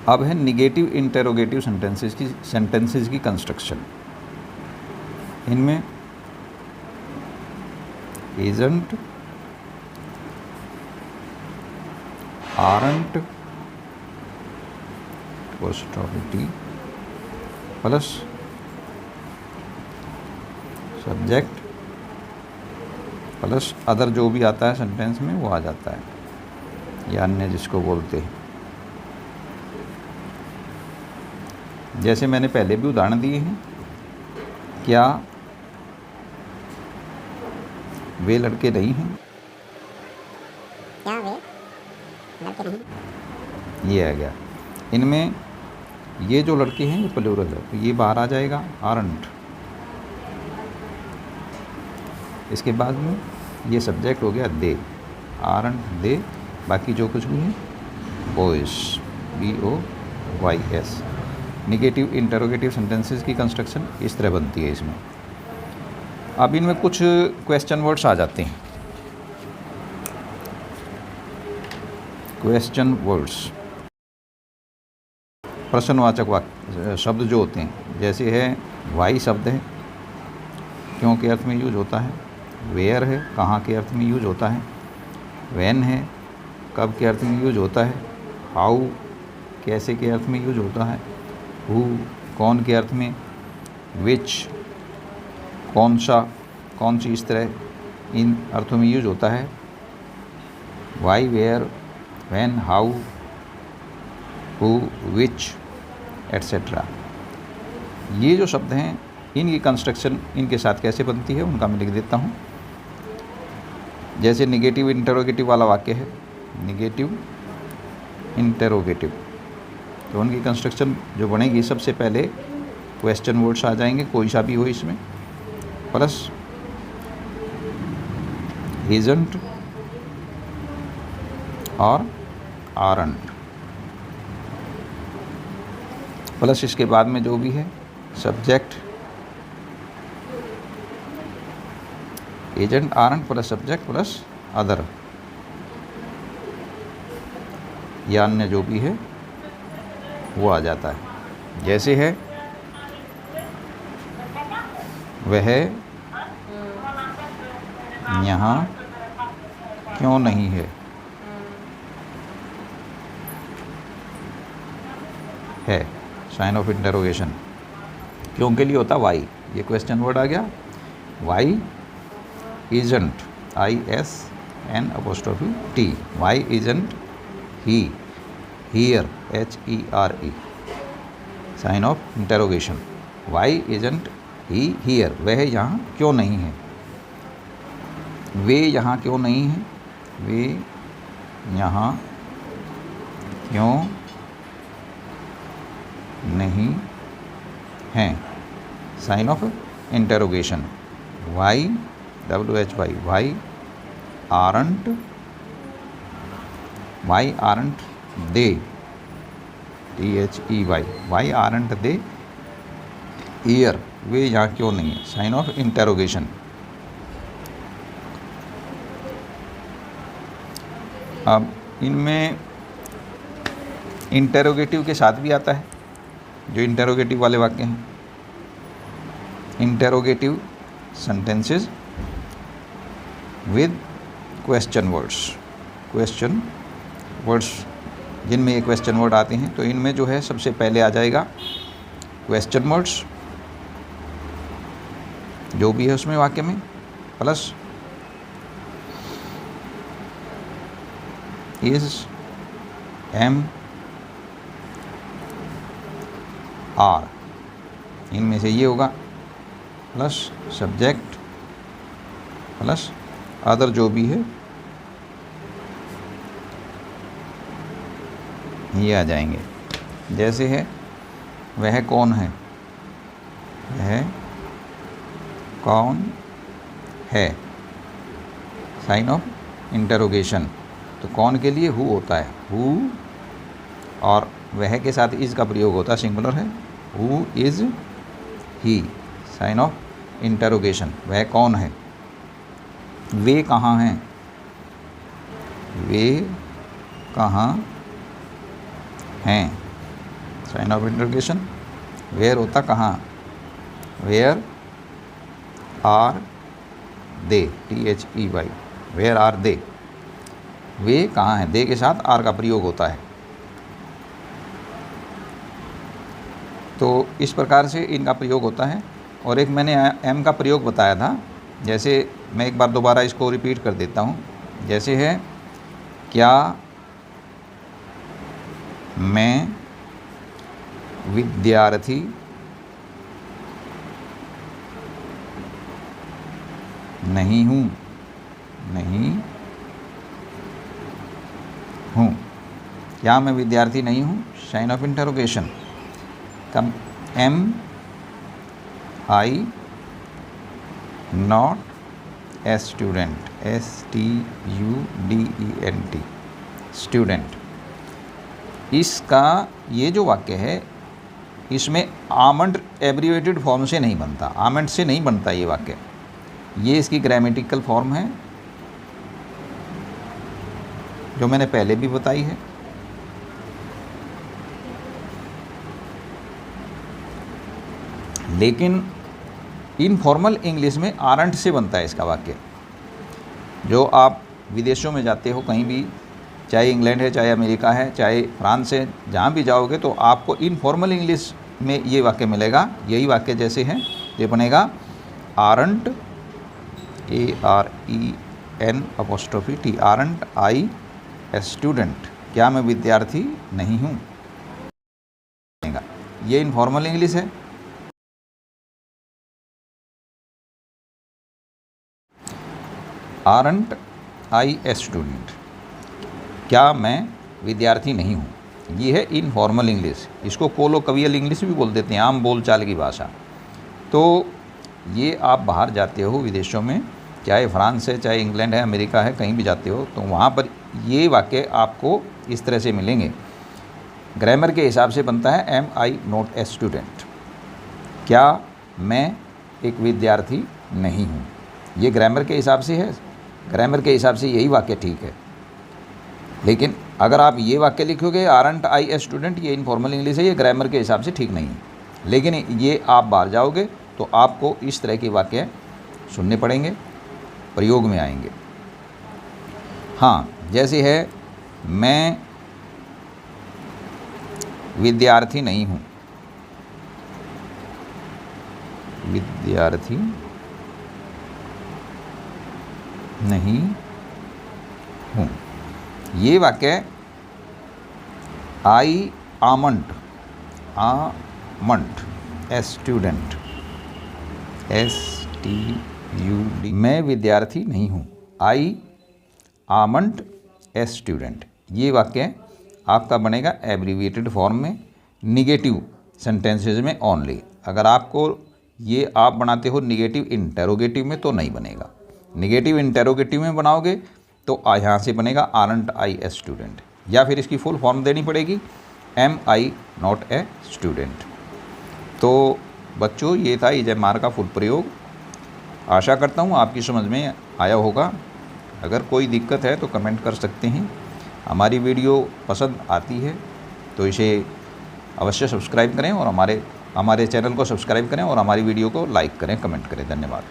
अब है negative interrogative sentences की कंस्ट्रक्शन। इनमें isn't, aren't apostrophe plus subject plus other जो भी आता है सेंटेंस में वो आ जाता है, या अन्य जिसको बोलते हैं। जैसे मैंने पहले भी उदाहरण दिए हैं, क्या वे लड़के नहीं हैं, क्या वे लड़के नहीं। ये आ गया। इनमें ये जो लड़के हैं ये प्लूरल है, तो ये बाहर आ जाएगा आरंट। इसके बाद में ये सब्जेक्ट हो गया दे, आरंट दे। बाकी जो कुछ भी है boys, BOYS। Negative interrogative sentences की कंस्ट्रक्शन इस तरह बनती है इसमें। अब इनमें कुछ क्वेश्चन वर्ड्स आ जाते हैं। क्वेश्चन वर्ड्स प्रश्नवाचक वाक्य शब्द जो होते हैं, जैसे है वाई शब्द है, क्यों के अर्थ में यूज होता है। वेयर है, कहाँ के अर्थ में यूज होता है। व्हेन है, कब के अर्थ में यूज होता है। हाउ, कैसे के अर्थ में यूज होता है। हु, कौन के अर्थ में। विच, कौन सा, कौन सी, इस तरह इन अर्थों में यूज होता है। Why, where, when, how, who, which, etcetera. ये जो शब्द हैं इनकी कंस्ट्रक्शन इनके साथ कैसे बनती है उनका मैं लिख देता हूँ। जैसे निगेटिव इंटरोगेटिव वाला वाक्य है, निगेटिव इंटरोगेटिव, तो उनकी कंस्ट्रक्शन जो बनेगी, सबसे पहले क्वेश्चन वर्ड्स आ जाएंगे, कोई सा भी हो इसमें, प्लस isn't और aren't, प्लस इसके बाद में जो भी है subject, isn't, aren't plus subject plus other, या अन्य जो भी है वो आ जाता है। जैसे है वह यहाँ क्यों नहीं है, साइन ऑफ इंटरोगेशन। क्यों के लिए होता वाई, ये क्वेश्चन वर्ड आ गया। Why isn't, ISNT, why isn't he here, HERE, sign of interrogation. Why isn't he here, वह यहाँ क्यों नहीं है। वे यहाँ क्यों नहीं है, वे यहाँ क्यों नहीं हैं, sign of interrogation. Why, WHY, why aren't, why aren't they, THEY, why aren't they here, वे यहाँ क्यों नहीं है, साइन ऑफ इंटरोगेशन। अब इनमें इंटरोगेटिव के साथ भी आता है, जो इंटरोगेटिव वाले वाक्य हैं, interrogative sentences with question words. Question words जिनमें ये क्वेश्चन वर्ड आते हैं, तो इनमें जो है सबसे पहले आ जाएगा क्वेश्चन वर्ड्स जो भी है उसमें वाक्य में, प्लस इज, एम, आर, इनमें से ये होगा, प्लस सब्जेक्ट प्लस अदर जो भी है ये आ जाएंगे। जैसे है वह कौन है, वह कौन है, साइन ऑफ इंटरोगेशन। तो कौन के लिए हु होता है, हु, और वह के साथ इज़ का प्रयोग होता है, सिंगुलर है, who is he, sign of interrogation. वह कौन है। वे कहाँ हैं, वे कहाँ हैं, साइन ऑफ इंटरोगेशन। वेयर होता कहाँ, where are they, THEY, where are they, वे कहाँ हैं, दे के साथ आर का प्रयोग होता है। तो इस प्रकार से इनका प्रयोग होता है। और एक मैंने एम का प्रयोग बताया था, जैसे मैं एक बार दोबारा इसको रिपीट कर देता हूँ। जैसे है, क्या मैं विद्यार्थी नहीं हूँ, नहीं हूँ, क्या मैं विद्यार्थी नहीं हूँ, sign of interrogation. Come am I not a student, STUDENT, student. इसका ये जो वाक्य है, इसमें आमंड एब्रीवेटेड फॉर्म से नहीं बनता, आमंड से नहीं बनता ये वाक्य। ये इसकी ग्रामेटिकल फॉर्म है जो मैंने पहले भी बताई है। लेकिन इनफॉर्मल इंग्लिश में आरंट से बनता है इसका वाक्य। जो आप विदेशों में जाते हो कहीं भी, चाहे इंग्लैंड है, चाहे अमेरिका है, चाहे फ्रांस है, जहाँ भी जाओगे तो आपको इनफॉर्मल इंग्लिश में ये वाक्य मिलेगा। यही वाक्य जैसे है, ये बनेगा आरंट, AREN', आरंट आई ए स्टूडेंट, क्या मैं विद्यार्थी नहीं हूँ। ये इनफॉर्मल इंग्लिश है। आरंट आई ए स्टूडेंट, क्या मैं विद्यार्थी नहीं हूँ, ये है इनफॉर्मल इंग्लिश। इसको कोलोक्वियल इंग्लिश भी बोल देते हैं, आम बोलचाल की भाषा। तो ये आप बाहर जाते हो विदेशों में, चाहे फ्रांस है, चाहे इंग्लैंड है, अमेरिका है, कहीं भी जाते हो तो वहाँ पर ये वाक्य आपको इस तरह से मिलेंगे। ग्रामर के हिसाब से बनता है am I not a student, क्या मैं एक विद्यार्थी नहीं हूँ। ये ग्रामर के हिसाब से है, ग्रामर के हिसाब से यही वाक्य ठीक है। लेकिन अगर आप ये वाक्य लिखोगे आरंट आई ए स्टूडेंट, ये इनफॉर्मल इंग्लिश है, ये ग्रामर के हिसाब से ठीक नहीं है। लेकिन ये आप बाहर जाओगे तो आपको इस तरह के वाक्य सुनने पड़ेंगे, प्रयोग में आएंगे। हाँ, जैसे है, मैं विद्यार्थी नहीं हूँ, विद्यार्थी नहीं हूँ। ये वाक्य आई आमंट ए स्टूडेंट, STUD, मैं विद्यार्थी नहीं हूँ, आई आमंट ए स्टूडेंट। ये वाक्य आपका बनेगा एब्रीविएटेड फॉर्म में, निगेटिव सेंटेंसेज में ओनली। अगर आपको ये आप बनाते हो निगेटिव इंटेरोगेटिव में तो नहीं बनेगा। निगेटिव इंटेरोगेटिव में बनाओगे तो यहाँ से बनेगा आरंट आई ए स्टूडेंट, या फिर इसकी फुल फॉर्म देनी पड़ेगी am I not a student. तो बच्चों, ये था इजेमार का फुल प्रयोग। आशा करता हूँ आपकी समझ में आया होगा। अगर कोई दिक्कत है तो कमेंट कर सकते हैं। हमारी वीडियो पसंद आती है तो इसे अवश्य सब्सक्राइब करें और हमारे चैनल को सब्सक्राइब करें और हमारी वीडियो को लाइक करें, कमेंट करें। धन्यवाद।